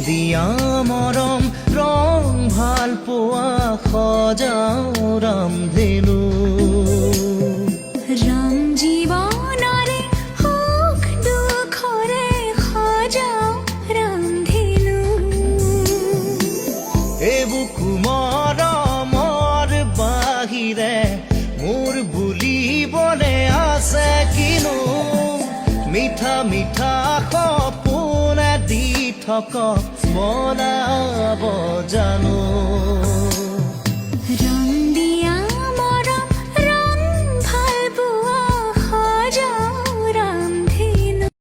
দিয়া মৰম ৰং ভাল পোৱা সজাও ৰামধেনু ৰাম জীৱনৰে সুখ দুখৰে সজাও ৰামধেনু এইবোৰ কুমৰমৰ বাহিৰে মোৰ বুলিবলে আছে কিনো মিঠা মিঠা সপোন দি থকা বনাব জানো